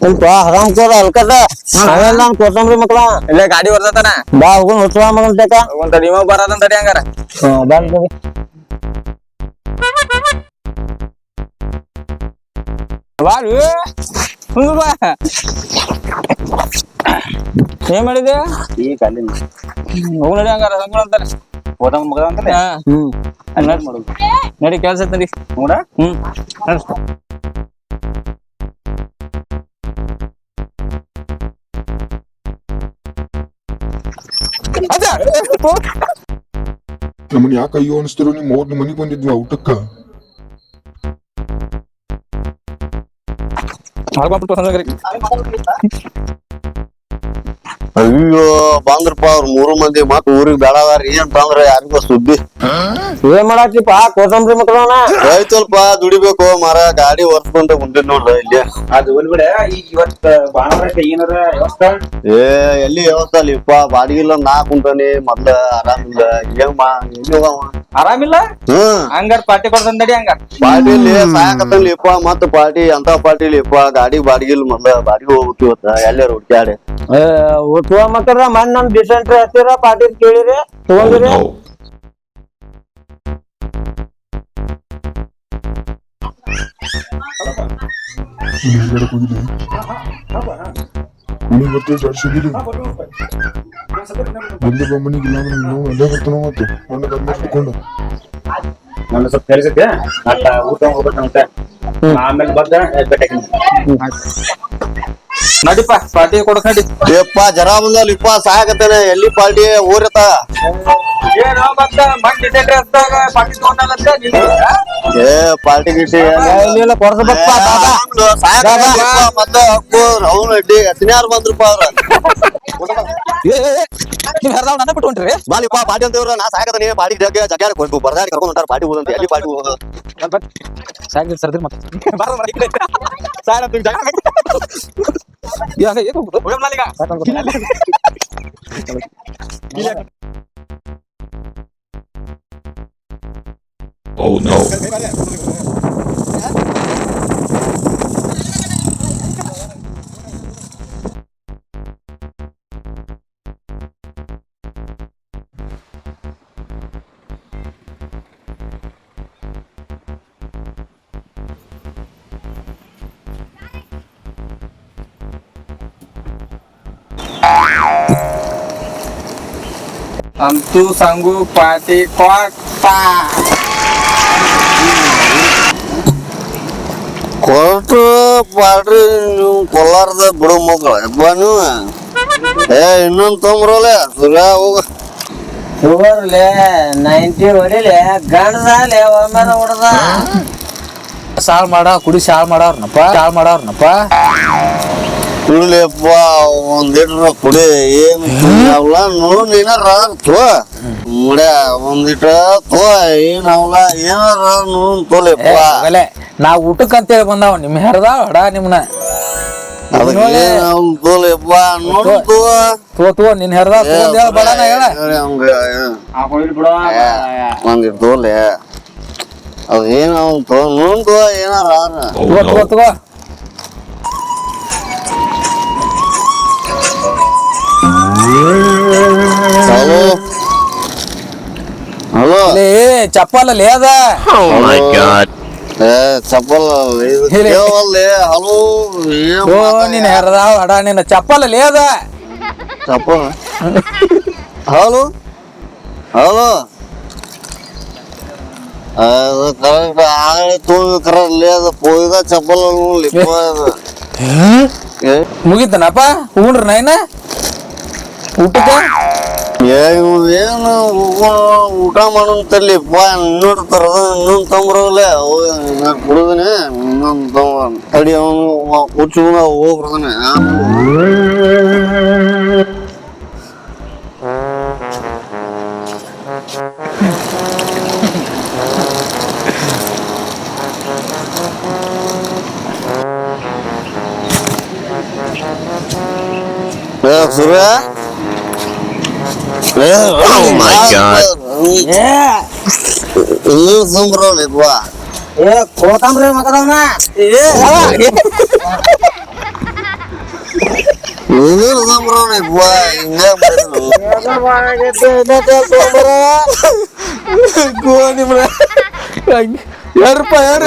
ಸ್ವಲ್ಪ ಹರಾಮ್ ಕೋದ ಅಲ್ಕದ ಅವೆಲ್ಲ ನಾನ್ ಕೊತ್ತಂಬ್ರಿ ಮಕ್ಳ ಇಲ್ಲೇ ಗಾಡಿ ಬರ್ತಾನ ಬಾ ಹೋಗೋಣ ಹುಚ್ಚ ಮಗನ್ ತಕ ಒಂದ್ ತಡಿ ಇವ ಬರದನ್ ತಡಿ ಹಂಗಾರ ಬಂದ್ ಬಾರು ಬಾ ಏನ್ ಮಾಡಿದೆ ಈ ಕಾಲಿನ ಹೋಗ್ ನಡಿ ಹಂಗಾರ ಸಂಗುಳ ಅಂತಾನೆ ಹೋದಂಗ ಮಗದ ಅಂತಾನೆ ನಡಿ ಮಾಡೋದು ನಡಿ ಕೆಲ್ಸ ಐತ್ ನಡಿ ನೋಡ ನಡ್ಸ್ ನಮ್ಮನ್ ಯಾಕೆ ಅಯ್ಯೋ ಅನಿಸ್ತಿರೋ ನಿಮ್ ಅವ್ರ ಮನಿಗ್ ಬಂದಿದ್ವಿ ಊಟಕ್ಕ ಅಯ್ಯೋ ಬಂದ್ರಪ್ಪ ಅವ್ರ 3 ಮಂದಿ ಮತ್ ಊರಿಗೆ ಬೇಡದಾರ ಏನ್ ತಂದ್ರ ಯಾರಿಗೋ ಸುದ್ದಿ ಏನ್ ಮಾಡಾತಿಪ್ಪ ಕೊತ್ತಂಬ್ರಿ ಮಕ್ಳವನ ಆಯ್ತಲ್ಪ ದುಡಿಬೇಕು ಮರ ಗಾಡಿ ಒರ್ಸ್ಕೊಂಡ ಕುಂತಿದ್ ನೋಡ್ರ ಇಲ್ಲಿ ಅದು ಬಿಡ ಈಗ ಇವತ್ತ ಭಾನುವಾರ ಏನಾರ ವ್ಯವಸ್ಥೆ ಏ ಎಲ್ಲಿ ವ್ಯವಸ್ಥೆ ಅಲ್ಲಿಪ್ಪ ಬಾಡಿಗಿಲ್ಲ ನಾ ಕುಂತಾನೆ ಮೊದ್ಲ ಆರಾಮಿಲ್ಲ ಏನ್ ಎಲ್ಲಿ ಹೋಗವ ಆರಾಮಿಲ್ಲ ಹಂಗಾರ ಪಾರ್ಟಿ ಕೊಡ್ತಾನ ನಡಿ ಹಂಗಾರ ಪಾರ್ಟಿಲಿ ಸಾಯಕತ್ತಲ್ಲಿಪ್ಪ ಮತ್ತ ಪಾರ್ಟಿ ಅಂತ ಪಾರ್ಟಿಲಿಪ್ಪ ಗಾಡಿ ಬಾಡಿಗಿಲ್ ಮೊದ್ಲ ಬಾಡಿಗೆ ಹೋಗ್ಬೇಕು ಇವತ್ತ ಎಲ್ಲಾರು ಹುಡ್ಕ್ಯಾಡಿ ಹುಟ್ಟುವ ಮಕ್ಕಳ ಮನ್ ನಮ್ ಡಿಸೆಂಟ್ರಿ ಹತ್ತಿರ ಪಾರ್ಟಿ ಕೇಳಿರಿ ತಗೊಂಡಿರಿ ಮನಿಗ್ ಬರ್ತೇವೆ ಜಾಡ್ಸಿದಿರಿ ಬಂದೆ ಬಾ ಮನಿಗಿಲ್ಲ ನಾವು ಅಲ್ಲೇ ಬರ್ತಾನ ಮತ್ತೆ ಮಣ್ಣ ಕರ್ಕೊಂಡು ನನ್ನ ಸ್ವಲ್ಪ ಕೆಲಸಕ್ಕೆ ಅಟ್ಟ ಊಟ ಹೋಗ್ಬೇಕಂತೆ ಆಮೇಲೆ ಬಂದ ಬೆಟ್ಟ ನಡಿಪ್ಪ ಪಾರ್ಟಿ ಕೊಡಕ್ ನಡಿ ಯಪ್ಪ ಜರ ಬಂದಲ್ಲಿಪ್ಪ ಸಾಯಕತ್ತೇನೆ ಎಲ್ಲಿ ಪಾರ್ಟಿ ಊರತ ಏನೋ ಮತ್ತ ಮಂದಿ ಡಿಸೆಂಟ್ರಿ ಹತ್ತಾಗ ಪಾರ್ಟಿ ತಗೊಂಡಾಗತ್ತೆ ಏ ಪಾರ್ಟಿ ಗಿಟ್ಟಿ ಇಲ್ಲ ಕೊಡ್ಸಬೇಕಪ್ಪ ಮತ್ತೆ ಅವ್ನು ಅಡ್ಡಿ ಹತ್ತಿನಾರು ಬಂದ್ರಪ್ಪ ಅವ್ರ ನೀವ್ ಯಾರ್ದಾವ್ ನನ್ನ ಬಿಟ್ಟು ಹೊಂಟ್ರಿ ಬಾಲಿಪ್ಪ ಪಾರ್ಟಿ ಅಂತೇವ್ರ ನಾ ಸಾಯಕತ್ತೇನೆ ಪಾರ್ಟಿ ಜಗ್ಗ ಬರ್ದಾಡಿ ಕರ್ಕೊಂಡು ಹೊಂಟಾರ ಪಾರ್ಟಿ ಹೋದಂತೆ ಎಲ್ಲಿ ಪಾರ್ಟಿ ಹೋಗೋದು ಸಾಗಿ ಸರ್ದಿ ಮತ್ತೆ ಸಾಯನ Oh no. ಅಂತೂ ಸಂಗು ಪಾರ್ಟಿ ಕೊಟ್ಟು ಪಾರ್ಟಿ ನೀವು ಕೊಲ್ಲಾರದ ಬಿಡು ಮಕ್ಕಳ ಯಪ್ಪ ನೀವು ಏ ಇನ್ನೊಂದು ತೊಂಬ್ರಲೆ ಸುರ್ಯ ಹೋಗ ಶುಗರ್ಲೆ 90 ಹೊಡಿಲೆ ಗಂಡಸಾಲೆ ಒಮ್ಮೆನ ಹೊಡೆದ ಸಾಳ್ ಮಾಡ ಕುಡಿ ಸಾಳ್ ಮಾಡವ್ರನಪ್ಪ ಕುಡಿಲಿಯಪ್ಪ ಒಂದಿಟ್ರ ಕುಡಿ ಏನು ಅವಲ್ಲ ನೋಡ್ ಏನಾರ ತೋ ಮುಡ್ಯ ಒಂದಿಟ್ರ ತೋ ಏನವಲ್ಲ ಏನಾರ ನೋಡ್ ತೋಲಿಯಪ್ಪ ನಾ ಊಟಕ್ಕಂತೇಳಿ ಬಂದಾವ ನಿಮ್ ಹೆರ್ದಾವ ಹಡ ನಿಮ್ನ ಅದಕ್ಕೆ ತೋಲಿಯಪ್ಪ ನೋಡ್ ತೋ ನಿನ್ ಹೆರ್ದಾವ ಬಡನ ಹೇಳ ಒಂದಿಟ್ ತೋಲೆ ಅದ ಏನ ತೋ ನೋಡ್ ತೋ ಏನಾರ ತಗೋ ಹಲೋ ಹಲೋ ಚಪ್ಪಲ್ ಅದ ಏ ಚಪ್ಪಲ್ ಕೇವಲ್ಲೆ ಹಲೋ ನೀನ್ ಹೆರ್ದಾವ ಹಡ ನಿನ್ನ ಚಪ್ಪಲ್ ಅದ ಚಪ್ಪಲ್ ಹಲೋ ಹಲೋ ಅದು ಕರೆಕ್ಟ್ ಆಗಲೇ ತೋಬೇಕ್ರಲ್ಲಿ ಅದು ಪೋಯ್ದ ಚಪ್ಪಲ್ ಮುಗಿತನಪ್ಪ ಹೂಣ್ರ ನೈನ ಊಟಕ್ಕ ಏನು ಊಟ ಮಾಡೋಂತಲ್ಲಿಪ್ಪ ಇನ್ನೊಂದು ತರದ ಇನ್ನೊಂದು ತಂಬ್ರಲ್ಲ ಕುಡಿದನೆ ಇನ್ನೊಂದು ತಡಿ ಅವನು ಹುಚ್ಚು ಹೋಗ್ಬಿಡ್ತಾನೆ ಸೂರ್ಯ Oh my God. ಇನ್ನೂ ಸುಮ್ರಪ್ಪ ಏ ಕೋತಂಬ್ರಿ ಮಗದವನ ಯಾರಪ್ಪ ಯಾರ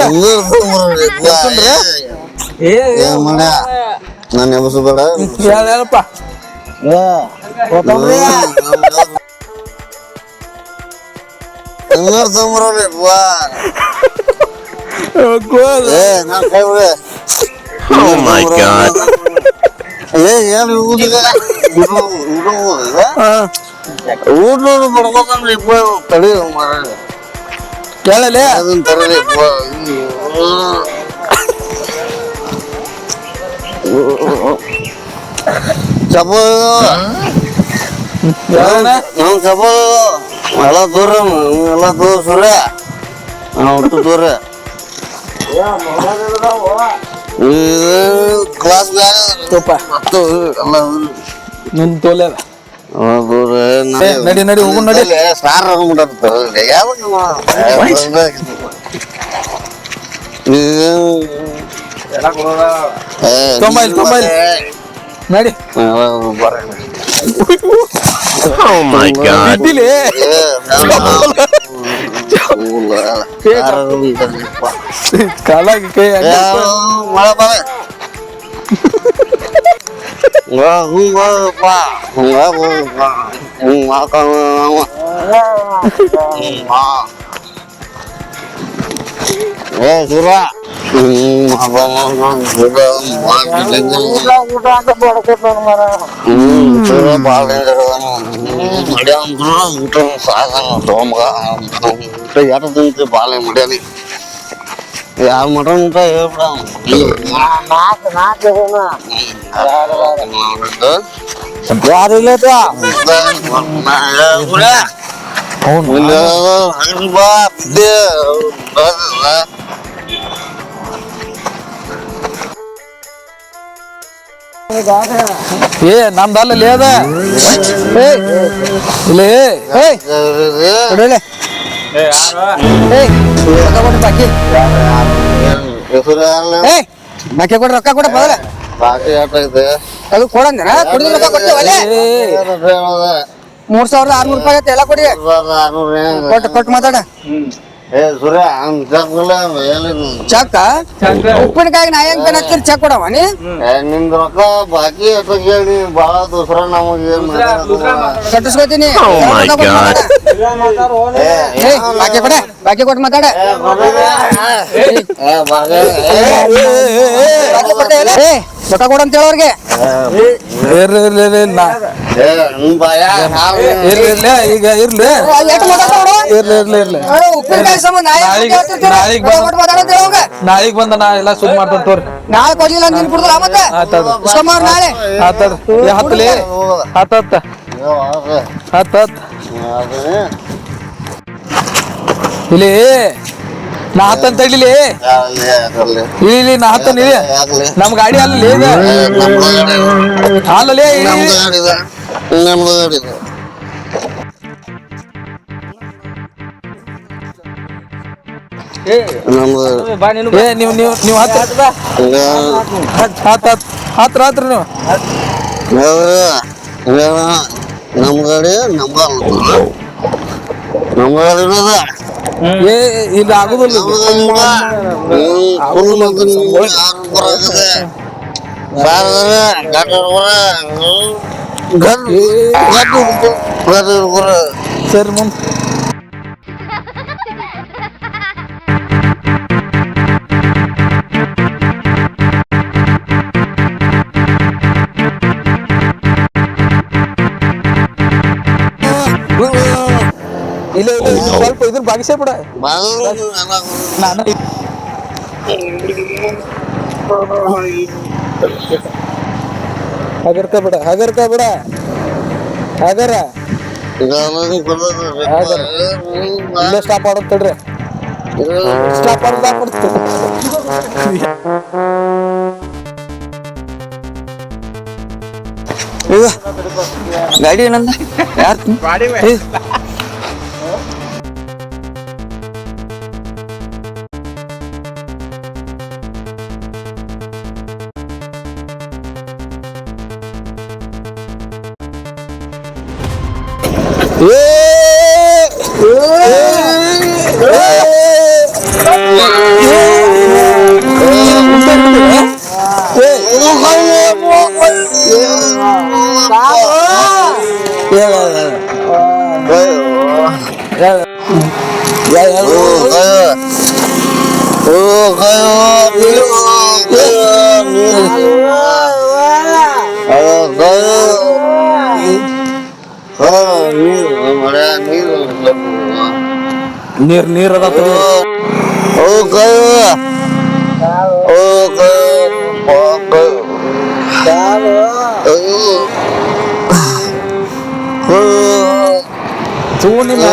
ನಾನು ಎಬಸಬೇಡ ಯಾರಪ್ಪ Oh my god. ಊಟ ಬಡ್ಬೇಕಂದ್ರೆ ತಡಿ ಕೇಳಲೆ ಅದನ್ನ ತರಲಿ ಚಪ ನಾವು ಚಪ ಎಲ್ಲ ದೂರ ಎಲ್ಲ ದೂರ ಸುರ್ಯ ಒಟ್ಟು ದೂರ ಕ್ಲಾಸ್ ಎಲ್ಲ ನಿನ್ ತೋಲೆ ದೂರ ನಡಿ ನಡಿ ಹೋಗು ನಡಿ ಸಾರ್ ತೊಂಬೈಲ್ ನಡಿ Oh my god. ಇದ್ದಿಲಿ ಕಾಲಾಗಿ ಕೈ ಮಳೆ ಬರ ಏ ಸುರ ಊಟ ಸಾಗಣ ಸೋಮಗ ಊಟ ಯಾರು ತಿಂತ ಬಾಳೆ ಮಾಡ್ಯಾನಿ ಯಾರು ಮಟನ್ ಊಟ ಹೇಳ್ಬಿಡ ಯಾರು ಇಲ್ಲ ಏ ನಮ್ದಲ್ಲ ಅದ ಇಲ್ಲಿ ಬಾಕಿ ಕೊಡ್ರಿ ರೊಕ್ಕ ಕೊಡ ಬದಲ ಬಾಕಿ ಆಟೈತೆ ಅದು ಕೊಡಂದ್ರ ಕೊಡಿದ ರೊಕ್ಕ ಕೊಡ್ತೇವಲ್ಲ 3600 ರೂಪಾಯಿ ಐತೆ ಎಲ್ಲ ಕೊಡಿ ಕೊಟ್ಟು ಮಾತಾಡ ಏ ಸೂರ್ಯ ಚಕ್ಕ ಉಪ್ಪಿನಕಾಯಿ ನಾ ಹೆಂಗ್ ಹಚ್ಚಿರಿ ಚೆಕ್ ಕೊಡವ ನೀ ನಿಮ್ದು ರೊಕ್ಕ ಬಾಕಿ ಅಂತ ಕೇಳಿ ಬಾಳ ದೂಸರ ನಮಗೆ ಕಟ್ಟಿಸ್ಕೊತೀನಿ Oh my god. ಬಾಕಿ ಕೊಟ್ಟು ಮಾತಾಡ ರೊಕ್ಕ ಕೊಡ ಅಂತ ಹೇಳೋರ್ಗೆ ಈಗ ಇರ್ಲಿ ಉಪ್ಪಿನಕಾಯಿ ಸಂಬಂಧ ನಾಳಿಗ್ ಬಂದ ನಾ ಎಲ್ಲ ಸುದ್ ಮಾಡ್ತಾನ ತೋರಿ ನಾಳೆ ಕೊಡ್ಲಿಲ್ಲ ನಿನ್ ಕುಡ್ದಲ್ಲ ಮತ್ತೆ ಸುಮಾರು ನಾಳೆ ಹತ್ತಲಿ ಹತ್ತ ಇಲ್ಲಿ ನಾ ಹತ್ತಂತ ತಡಿಲಿ ಇಲ್ಲಿ ನಾ ಹತ್ತನ್ ಇಲ್ಲಿ ನಮ್ ಗಾಡಿ ಅಲ್ಲಿ ಅಲ್ಲಲೇ ಏ ನೀವು ಹತ್ರ ನೀವು ನಮ್ ಗಾಡಿ ನಮ್ಮ ಗಾಡಿ ಏ ಇಲ್ಲಿ ಆಗುದಿಲ್ಲ ಸರಿ ಮುಂದೆ ಇಲ್ಲ ಸ್ವಲ್ಪ ಇದ್ರ ಬಾಗಿಸೇ ಬಿಡ ನಾನು ಹಗರ್ಕ ಬಿಡ ಹಗರ ಇಲ್ಲೇ ಸ್ಟಾಪ್ ಮಾಡೋದ್ ತಡ್ರಿ ಸ್ಟಾಪ್ ಗಾಡಿ ಏನಂದ ಯಾರು ನೀರ್ ನೀರ್ ಅದ ತಗೋ. ತಗೋ ನಿಮ್ಮ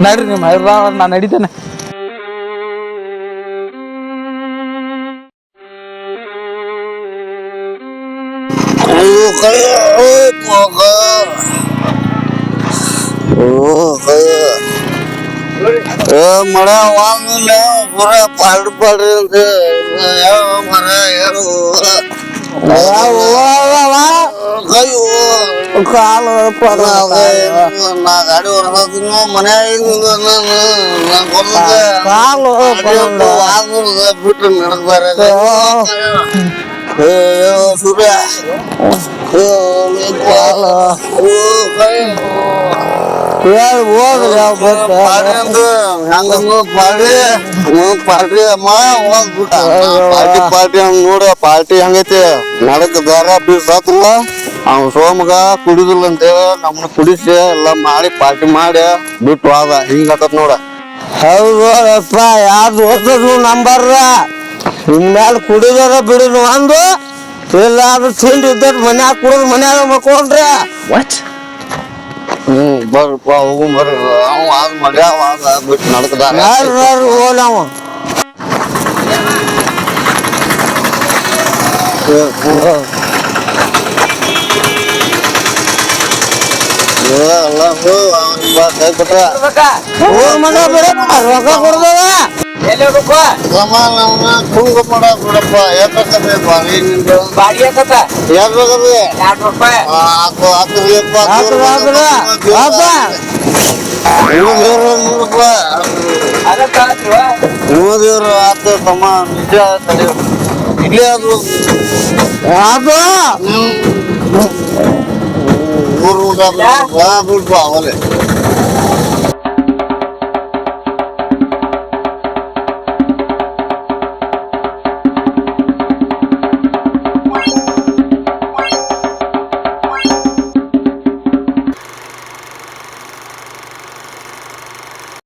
ನಡ್ರಿ ನಿಮ್ಮ ನಾ ನಡಿತೇನೆ. ಮಳೆ ವಾಂಗಿಲ್ಲ ಪೂರ ಪಾಲ್ಡು ಪಾಲ್ರಿ ಅಂತ ಮರ ಏನು ಕಾಲು ನಾ ಗಾಡಿ ಹೊರಬೇಕು ಮನ್ಯಾಗ ಕಾಲು ಬಿಟ್ಟು ನಡೆದಾರೆ ಸೂರ್ಯ ಪಾರ್ಟಿ ನೋಡ ಪಾರ್ಟಿ ಹಂಗೈತಿ ನಡಕ್ ಬೇರೆ ಬೀಸಲ್ಲ ಅವ್ ಸೋಮಗ ಕುಡಿದಿಲ್ಲ ಅಂತೇಳಿ ನಮ್ಮನ್ನ ಕುಡಿಸಿ ಎಲ್ಲ ಮಾಡಿ ಪಾರ್ಟಿ ಮಾಡಿ ಬಿಟ್ಟು ಹೋದ ಹಿಂಗತ್ತ ನೋಡ. ಹೌದಪ್ಪ ಯಾವ್ದು ಹೊಸದು ನಂಬರ್ರ ಇನ್ಮ್ಯಾಲ ಕುಡಿದಾರ ಬಿಡುದು ಒಂದು ಇಲ್ಲ ಅದು ತಿಂಡಿ ಇದ್ದ ಮನ್ಯಾಗ ಕುಡಿದ್ ಮನ್ಯಾಗ ಮಕ್ಕೊಂಡ್ರೆ ಬರ್ರಪ್ಪ ಹೋಗು ಬರ್ರಿ ಅವ ಆದ್ ಮಗ ಬಿಟ್ಟು ನಡ್ಕದಾರ ಹೋಲವ ಮಗ ಬಿಡಪ್ಪ ರೊಕ್ಕ ಕೊಡ್ದವ ಬಿಡಪ್ಪ ಮೂದೇವ್ರು ಆತ ತಮ್ಮ ನಿಜ ಇಲ್ಲೇ ಅದು ಮೂರು ಬಿಡ್ಪ ಅವಲೇ